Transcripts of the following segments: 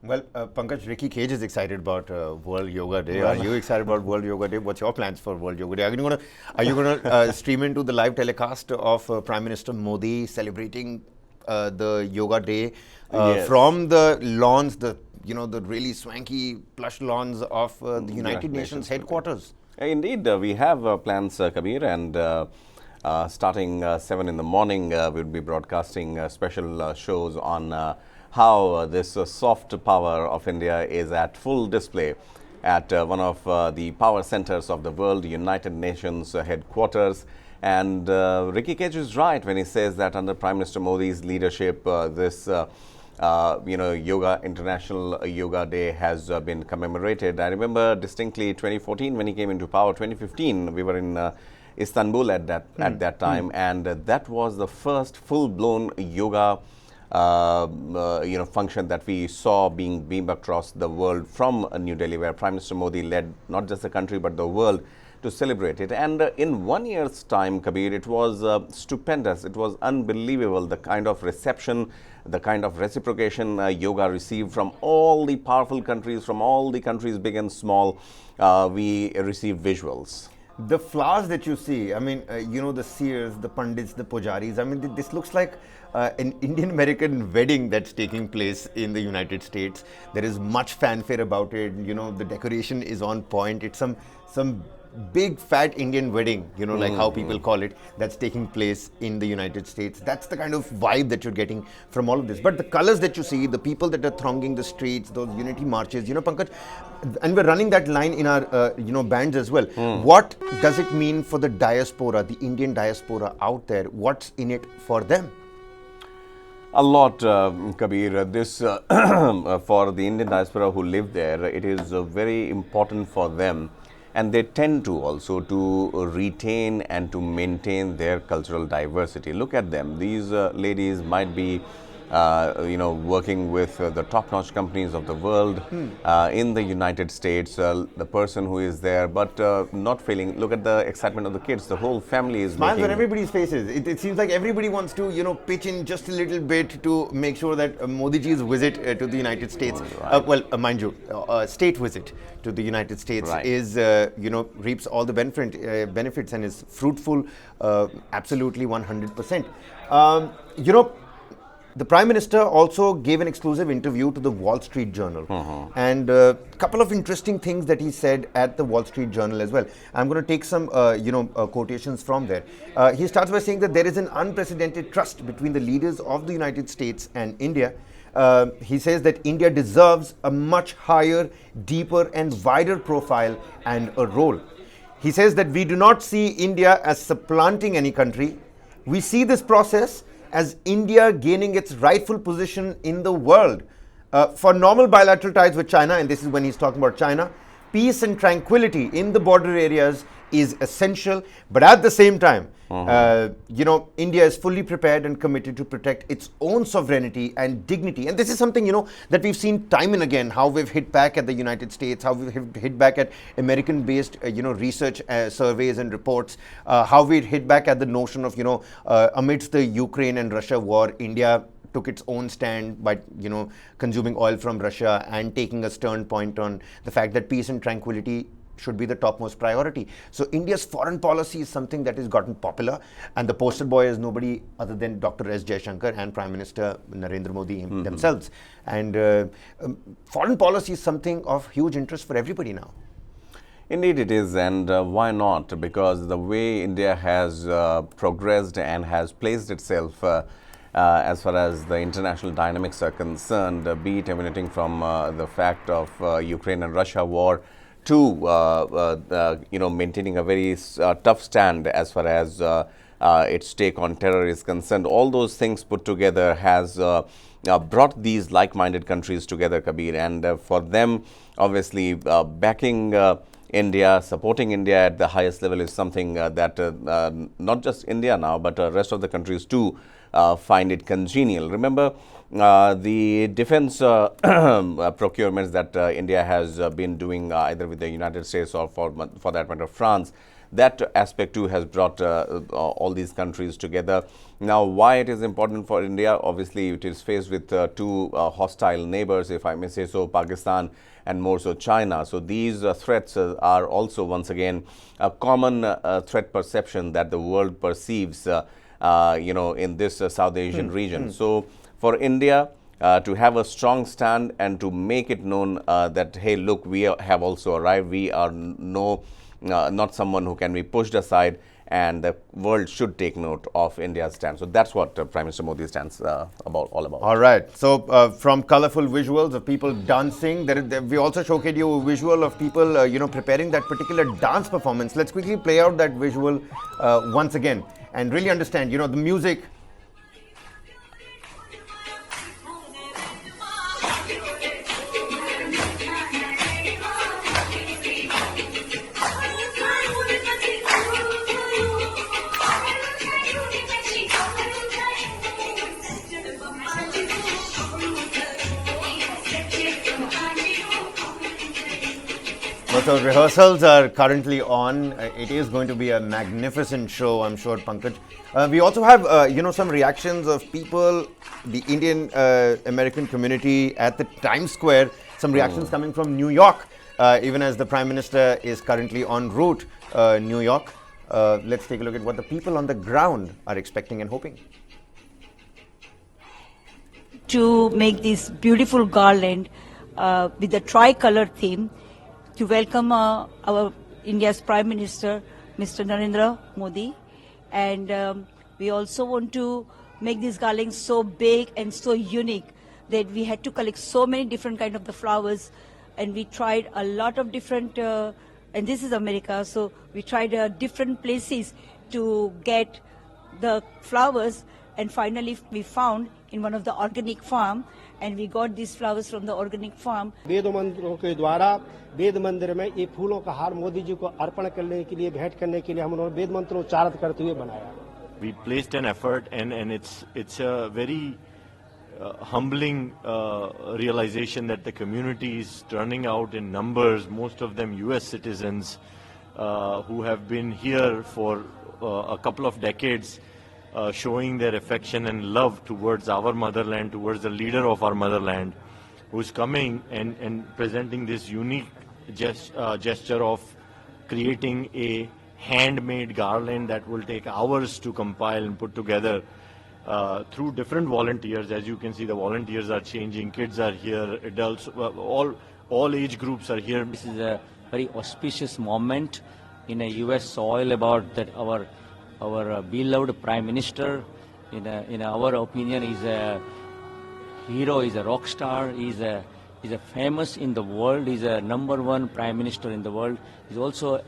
Well, Pankaj, Ricky Cage is excited about World Yoga Day. Are you excited about World Yoga Day? What's your plans for World Yoga Day? Are you gonna stream into the live telecast of Prime Minister Modi celebrating the Yoga Day Yes. from the lawns, the really swanky plush lawns of the United Nations headquarters? Indeed, we have plans, Kabir, and starting 7 in the morning, we'll be broadcasting special shows on how this soft power of India is at full display at one of the power centers of the world, United Nations headquarters. And Ricky Cage is right when he says that under Prime Minister Modi's leadership, this Yoga International Yoga Day has been commemorated. I remember distinctly 2014 when he came into power. 2015 we were in Istanbul at that time, and that was the first full-blown yoga function that we saw being beamed across the world from New Delhi, where Prime Minister Modi led not just the country but the world to celebrate it. And in 1 year's time, Kabir, it was stupendous. It was unbelievable, the kind of reception, the kind of reciprocation yoga received from all the powerful countries, from all the countries big and small. We received visuals. The flowers that you see, I mean, the seers, the pandits, the pujaris, I mean, this looks like an Indian-American wedding that's taking place in the United States. There is much fanfare about it. The decoration is on point. It's some big fat Indian wedding, like how people call it, that's taking place in the United States. That's the kind of vibe that you're getting from all of this. But the colors that you see, the people that are thronging the streets, those unity marches, Pankaj, and we're running that line in our, bands as well. What does it mean for the diaspora, the Indian diaspora out there? What's in it for them? A lot, Kabir. This, for the Indian diaspora who live there, it is very important for them. And they tend to also to retain and to maintain their cultural diversity. Look at them. These ladies might be, working with the top-notch companies of the world in the United States. The person who is there, but not feeling. Look at the excitement of the kids. The whole family is smiles on everybody's faces. It seems like everybody wants to, pitch in just a little bit to make sure that Modi ji's visit to the United States, mind you, state visit to the United States is, reaps all the benefits and is fruitful, absolutely 100%. The Prime Minister also gave an exclusive interview to the Wall Street Journal, and a couple of interesting things that he said at the Wall Street Journal as well. I'm going to take some, quotations from there. He starts by saying that there is an unprecedented trust between the leaders of the United States and India. He says that India deserves a much higher, deeper and wider profile and a role. He says that we do not see India as supplanting any country. We see this process as India gaining its rightful position in the world. For normal bilateral ties with China, and this is when he's talking about China, peace and tranquility in the border areas is essential, but at the same time, India is fully prepared and committed to protect its own sovereignty and dignity. And this is something, that we've seen time and again, how we've hit back at the United States, how we've hit back at American-based, research surveys and reports, how we hit back at the notion of, amidst the Ukraine and Russia war, India took its own stand by, consuming oil from Russia and taking a stern point on the fact that peace and tranquility should be the topmost priority. So India's foreign policy is something that has gotten popular, and the poster boy is nobody other than Dr. S. Jaishankar and Prime Minister Narendra Modi themselves. And foreign policy is something of huge interest for everybody now. Indeed it is, and why not? Because the way India has progressed and has placed itself as far as the international dynamics are concerned, be it emanating from the fact of Ukraine and Russia war, to maintaining a very tough stand as far as its take on terror is concerned. All those things put together has brought these like-minded countries together, Kabir, and for them, obviously, backing India, supporting India at the highest level is something that not just India now, but rest of the countries too find it congenial. Remember, the defense procurements that India has been doing either with the United States or for that matter France, that aspect too has brought all these countries together. Now, why it is important for India? Obviously, it is faced with two hostile neighbors, if I may say so, Pakistan and more so China. So these threats are also once again a common threat perception that the world perceives, in this South Asian region. So for India to have a strong stand and to make it known that, hey, look, we have also arrived. We are not someone who can be pushed aside, and the world should take note of India's stand. So that's what Prime Minister Modi stands all about. All right. So from colorful visuals of people dancing, we also showcased you a visual of people, preparing that particular dance performance. Let's quickly play out that visual once again and really understand, the music. So rehearsals are currently on. It is going to be a magnificent show, I'm sure, Pankaj. We also have, some reactions of people, the Indian American community at the Times Square. Some reactions coming from New York, even as the Prime Minister is currently en route New York. Let's take a look at what the people on the ground are expecting and hoping. To make this beautiful garland with the tricolor theme, to welcome our India's Prime Minister, Mr. Narendra Modi. And we also want to make this garland so big and so unique that we had to collect so many different kind of the flowers, and we tried a lot of different, and this is America, so we tried different places to get the flowers, and finally we found in one of the organic farm, and we got these flowers from the organic farm. वेद मंत्रों के द्वारा वेद मंदिर में ये फूलों का हार मोदी जी को अर्पण करने के लिए, भेंट करने के लिए हम उन्होंने वेद मंत्रोच्चारित करते हुए बनाया. We placed an effort, and it's a very humbling realization that the community is turning out in numbers, most of them US citizens who have been here for a couple of decades, showing their affection and love towards our motherland, towards the leader of our motherland, who's coming and presenting this unique gesture of creating a handmade garland that will take hours to compile and put together through different volunteers. As you can see, the volunteers are changing, kids are here, adults, all age groups are here. This is a very auspicious moment in a US soil about that our beloved Prime Minister, in our opinion, is a hero, is a rock star, is a famous in the world, is a #1 Prime Minister in the world. Is also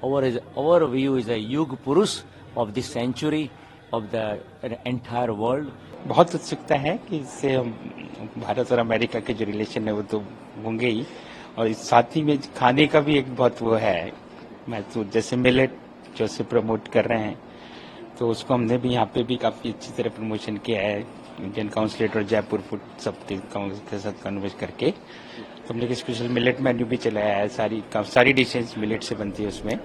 our view is a Yug Purush of this century of the entire world. बहुत उत्सुकता है कि इससे भारत और America के जो relation है वो तो होंगे ही, और इस साथ ही में खाने का भी एक बहुत वो है, मैं तो जैसे मिलेट जो से प्रमोट कर रहे हैं, तो उसको हमने भी यहाँ पे भी काफी अच्छी तरह प्रमोशन किया है, इंडियन काउंसिलेट और जयपुर फूड सब के साथ कन्वर्स करके. तो हमने स्पेशल मिलेट मेन्यू भी चलाया है, सारी डिशेज मिलेट से बनती है उसमें.